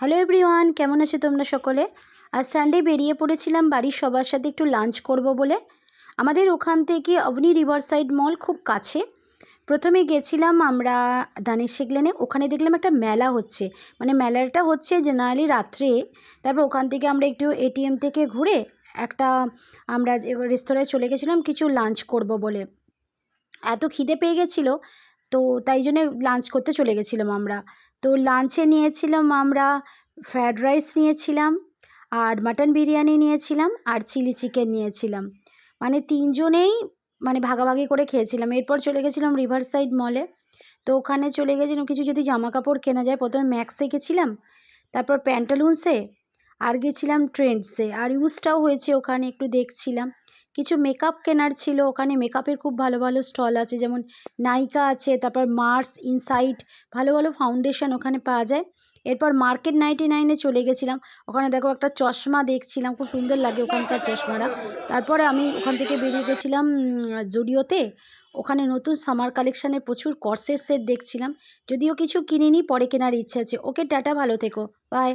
Hello everyone, কেমন আছো তোমরা সকলে? আজ সানডে বেরিয়ে পড়েছিলাম বাড়ির সবার সাথে একটু লাঞ্চ করব বলে। আমাদের ওখান থেকে অবনি রিভারসাইড মল খুব কাছে। প্রথমে গেছিলাম আমরা দানিশ সেগলেনে, ওখানে দেখলাম একটা মেলা হচ্ছে, মানে মেলাটা হচ্ছে জেনারেলি রাত্রে। তারপর ওখান থেকে আমরা একটু এটিএম থেকে ঘুরে একটা আমরা রেস্তোরাঁয় চলে গেছিলাম কিছু লাঞ্চ করব বলে। এত খিদে পেয়ে গেছিলো, তো তাই জন্যে লাঞ্চ করতে চলে গেছিলাম আমরা। তো লাঞ্চে নিয়েছিলাম আমরা ফ্রায়েড রাইস নিয়েছিলাম, আর মাটন বিরিয়ানি নিয়েছিলাম, আর চিলি চিকেন নিয়েছিলাম। মানে তিনজনেই মানে ভাগাভাগি করে খেয়েছিলাম। এরপর চলে গেছিলাম রিভারসাইড মলে। তো ওখানে চলে গেছিলাম কিছু যদি জামা কাপড় কেনা যায়। প্রথমে ম্যাক্সে গেছিলাম, তারপর প্যান্টালুন্সে, আর গেছিলাম ট্রেন্ডসে, আর ইউজটাও হয়েছে ওখানে একটু দেখছিলাম। কিছু মেকআপ কেনার ছিল, ওখানে মেকআপের খুব ভালো ভালো স্টল আছে, যেমন নাইকা আছে, তারপর মার্স, ইনসাইট, ভালো ভালো ফাউন্ডেশন ওখানে পাওয়া যায়। এরপর মার্কেট 99-এ চলে গেছিলাম। ওখানে দেখো একটা চশমা দেখছিলাম, খুব সুন্দর লাগে ওখানকার চশমাটা। তারপরে আমি ওখান থেকে বেরিয়ে গেছিলাম জুডিওতে। ওখানে নতুন সামার কালেকশানের প্রচুর কর্সেট সেট দেখছিলাম, যদিও কিছু কিনিনি, পরে কেনার ইচ্ছে আছে। ওকে টাটা, ভালো থেকো, বাই।